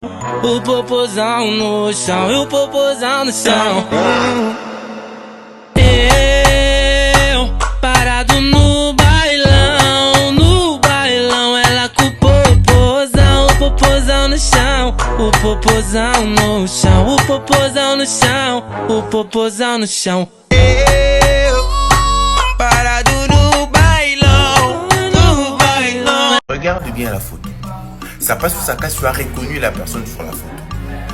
O popozão no chão, e o popozão no chão. Eu, parado no bailão, ela com o popozão no chão. O popozão no chão, o popozão no chão, o popozão no chão. Eu, parado no bailão. Regarde bien la photo. Ça passe sous sa casse, tu as reconnu la personne sur la photo.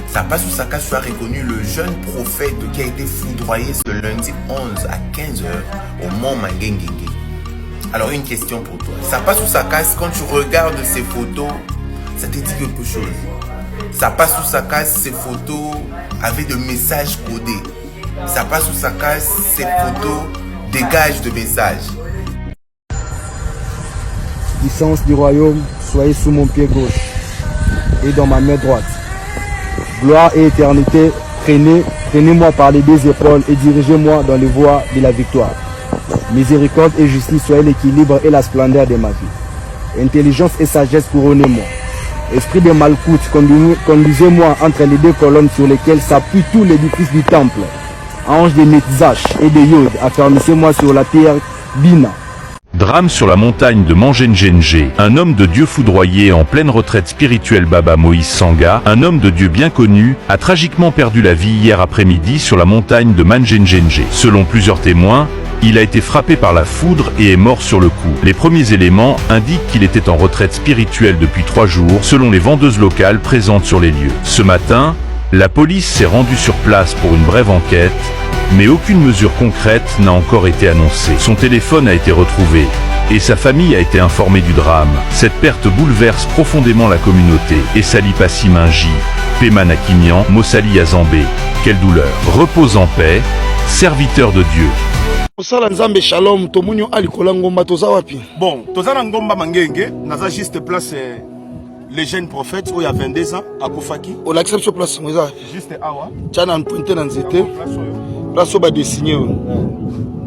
Ça passe sous sa casse, tu as reconnu le jeune prophète qui a été foudroyé ce lundi 11 à 15h au Mont Mangengengue. Alors une question pour toi. Ça passe sous sa casse, quand tu regardes ces photos, ça te dit quelque chose. Ça passe sous sa casse, ces photos avec de messages codés. Ça passe sous sa casse, ces photos dégagent de messages. Puissance du royaume, soyez sous mon pied gauche et dans ma main droite. Gloire et éternité, prenez-moi par les deux épaules et dirigez-moi dans les voies de la victoire. Miséricorde et justice, soyez l'équilibre et la splendeur de ma vie. Intelligence et sagesse, couronnez-moi. Esprit de Malkout, conduisez-moi entre les deux colonnes sur lesquelles s'appuie tout l'édifice du temple. Ange de Netzach et de Yod, affermissez-moi sur la terre Bina. Drame sur la montagne de Mangengengue. Un homme de Dieu foudroyé en pleine retraite spirituelle, Baba Moïse Sanga, un homme de Dieu bien connu, a tragiquement perdu la vie hier après-midi sur la montagne de Mangengengue. Selon plusieurs témoins, il a été frappé par la foudre et est mort sur le coup. Les premiers éléments indiquent qu'il était en retraite spirituelle depuis 3 jours, selon les vendeuses locales présentes sur les lieux. Ce matin, la police s'est rendue sur place pour une brève enquête, mais aucune mesure concrète n'a encore été annoncée. Son téléphone a été retrouvé et sa famille a été informée du drame. Cette perte bouleverse profondément la communauté. Et Sali Passi Minji, Pemana Kinyan, Mossali Azambé. Quelle douleur. Repose en paix, serviteur de Dieu. Bon, tozana ngomba mangenge, naza juste place les jeunes prophètes où il y a 22 ans à Koufaki. On accepte sur place, juste awa. Tchana en pointe dans zété. Place où va dessiner.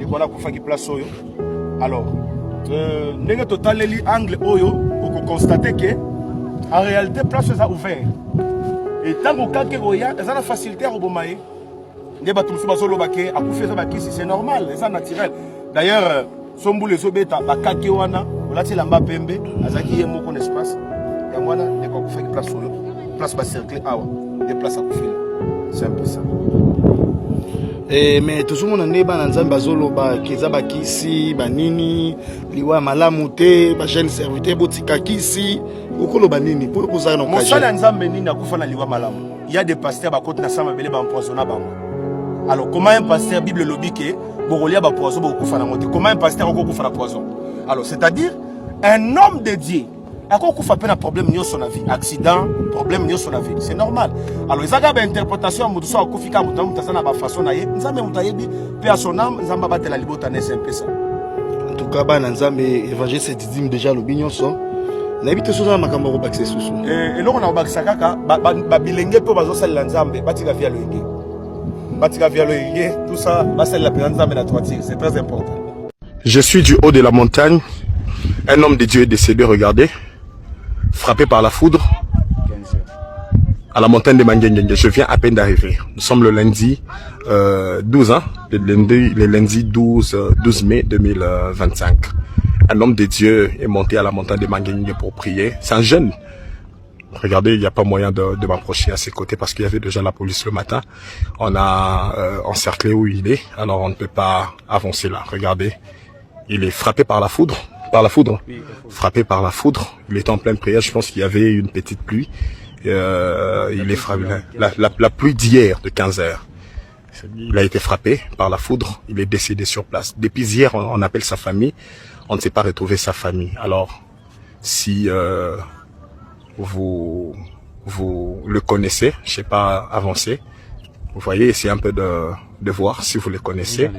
Et voilà Koufaki place oyo. Alors, n'est total li angle oyo pour constater que en réalité place est ouvert. Et tant que kake oya, ça la facilité à robomaye. N'est pas tout le monde bake à Koufé ça baki c'est normal, c'est naturel. D'ailleurs, sombu les obeta ba kake wana, on ti lamba pembe, azaki yemo kon espace. Ya mwana ne ko Koufé place oyo. Place ba cercle awa, des places à Koufé. C'est un peu ça. Mais tout le monde n'est pas dans un bazolo ba kezaba kisi banini liwa malamu te ba jeune serviteur botika kisi okolo banini pour poser non kaje mosala nzambe nini akufa na liwa malamu. Il y a des pasteurs ba côté na sama bele ba empoisonner bango. Alors comment un pasteur Bible lobby que bokolia ba poison bokufa na moté, comment un pasteur okufa na poison? Alors c'est-à-dire un homme de Dieu akufa pe na problème nyo son vie, accident, problème nyo son vie, c'est normal. Alors ils ont une interprétation mutu so akufika mutu mutazana ba façon na ye, nzambe mutayebi pe a son âme, nzamba batela libota na SMP ça. En tout cas ba nzambe évangile c'est didim déjà le bignon so. Na bité so na makambo ko bakse susu. Et loko na bakisa kaka ba bilenge pe bazo sala nzambe, batika via loyenge. Batika via loyenge, tout ça ba sala la nzambe na toiture, c'est très important. Je suis du haut de la montagne. Un homme de Dieu est décédé, regardez. Frappé par la foudre à la montagne de Mangengengue. Je viens à peine d'arriver. Nous sommes le lundi 12, hein, le lundi 12 mai 2025. Un homme de Dieu est monté à la montagne de Mangengengue pour prier. C'est un jeune. Regardez, il n'y a pas moyen de m'approcher à ses côtés parce qu'il y avait déjà la police le matin. On a encerclé où il est, alors on ne peut pas avancer là. Regardez, il est frappé par la foudre. Par la foudre, frappé par la foudre. Il était en pleine prière. Je pense qu'il y avait une petite pluie. Il est frappé. La pluie d'hier de 15 heures. Il a été frappé par la foudre. Il est décédé sur place. Depuis hier, on appelle sa famille. On ne sait pas retrouver sa famille. Alors, si vous le connaissez, je sais pas avancer. Vous voyez, essayez un peu de voir si vous le connaissez.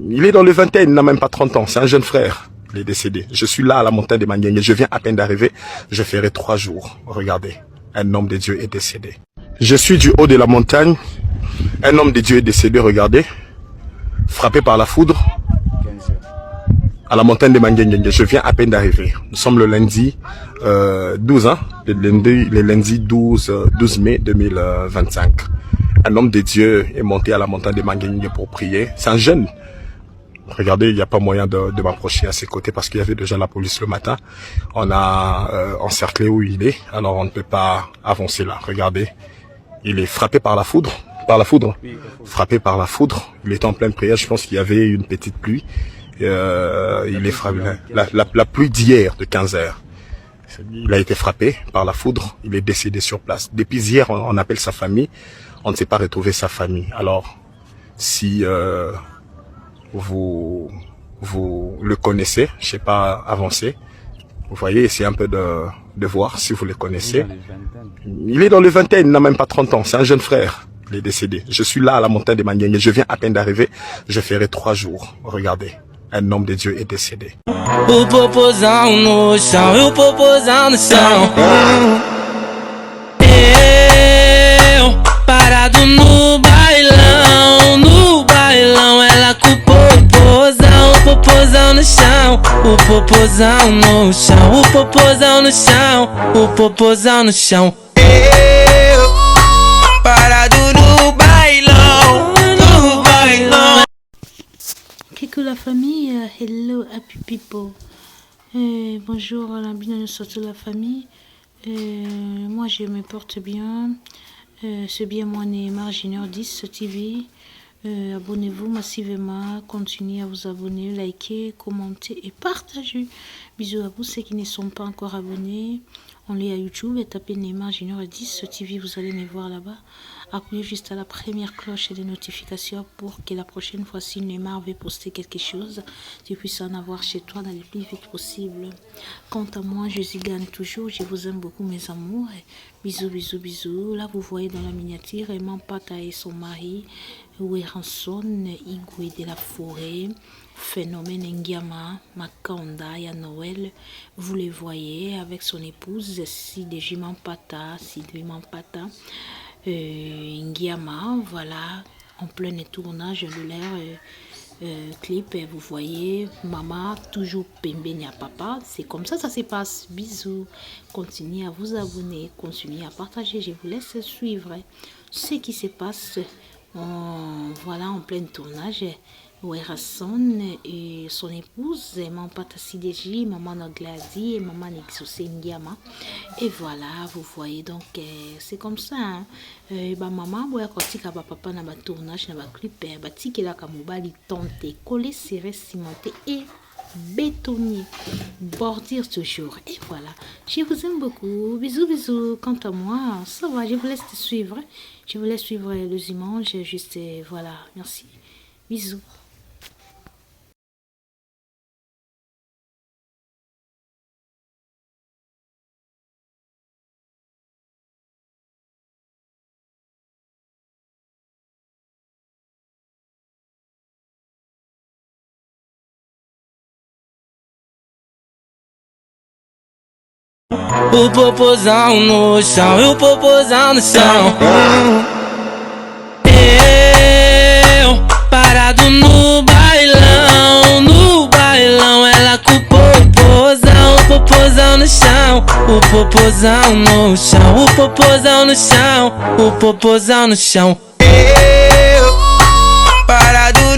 Il est dans le vingtaine, il n'a même pas 30 ans. C'est un jeune frère. Il est décédé. Je suis là à la montagne de Mangengengue. Je viens à peine d'arriver. Je ferai 3 jours. Regardez. Un homme de Dieu est décédé. Je suis du haut de la montagne. Un homme de Dieu est décédé. Regardez. Frappé par la foudre à la montagne de Mangengengue. Je viens à peine d'arriver. Nous sommes le lundi 12, hein, le lundi 12 mai 2025. Un homme de Dieu est monté à la montagne de Mangengengue pour prier. C'est un jeune. Regardez, il n'y a pas moyen de m'approcher à ses côtés parce qu'il y avait déjà la police le matin. On a encerclé où il est, alors on ne peut pas avancer là. Regardez, il est frappé par la foudre. Frappé par la foudre. Il était en pleine prière, je pense qu'il y avait une petite pluie. Il est frappé, la pluie d'hier de 15 heures. Il a été frappé par la foudre, il est décédé sur place. Depuis hier, on appelle sa famille, on ne s'est pas retrouvé sa famille. Alors, si vous le connaissez, je sais pas, avancez. Vous voyez, essayez un peu de voir si vous le connaissez. Il est dans le vingtaine, il n'a même pas 30 ans, c'est un jeune frère. Il est décédé. Je suis là à la montagne de Mangengengue, je viens à peine d'arriver, je ferai 3 jours. Regardez, un homme de Dieu est décédé. O popozão no chão, e o popozão no chão. Eu parado no bailão, ela com o popozão no chão. O popozão no chão, o popozão no chão, o popozão no chão. Eu parado no bailão. Coucou la famille, hello happy people. Bonjour, bienvenue sur toute la famille. Moi je me porte bien. C'est bien moi Neymar Junior 10 TV. Abonnez-vous massivement, continuez à vous abonner, liker, commenter et partager. Bisous à vous ceux qui ne sont pas encore abonnés. On est à YouTube et tapez Neymar Junior 10 TV, vous allez me voir là-bas. Appuyez juste à la première cloche des notifications pour que la prochaine fois si Neymar veut poster quelque chose, tu puisses en avoir chez toi dans le plus vite possible. Quant à moi, je suis gagne toujours, je vous aime beaucoup mes amours. Bisous, bisous, bisous. Là vous voyez dans la miniature, Mampata et son mari, Weranson, Igwe de la forêt, Phénomène Ngiama, Makanda et Noël. Vous les voyez avec son épouse, Sideji Mampata, Sidwi Mampata. Ngiama, voilà, en plein tournage de leur clip, et vous voyez, maman, toujours Pembenia Papa, c'est comme ça se passe. Bisous, continuez à vous abonner, continuez à partager, je vous laisse suivre ce qui se passe, voilà, en plein tournage. Weranson et son épouse, maman Patasideji, maman Nagladi et maman Nexosé Ngiama. Et voilà, vous voyez, donc c'est comme ça. Hein. Maman, boya kotika papa na ba tournage na ba clip, batiki la kamobali tente, collé, serré, cimenté et bétonnier, bordure toujours. Et voilà, je vous aime beaucoup. Bisous, bisous. Quant à moi, ça va, je vous laisse suivre. Je vous laisse suivre les images, juste, voilà, merci. Bisous. O popozão no chão, e o popozão no chão. Eu parado no bailão, ela com o popozão no chão. O popozão no chão, o popozão no chão, o popozão no chão. Eu parado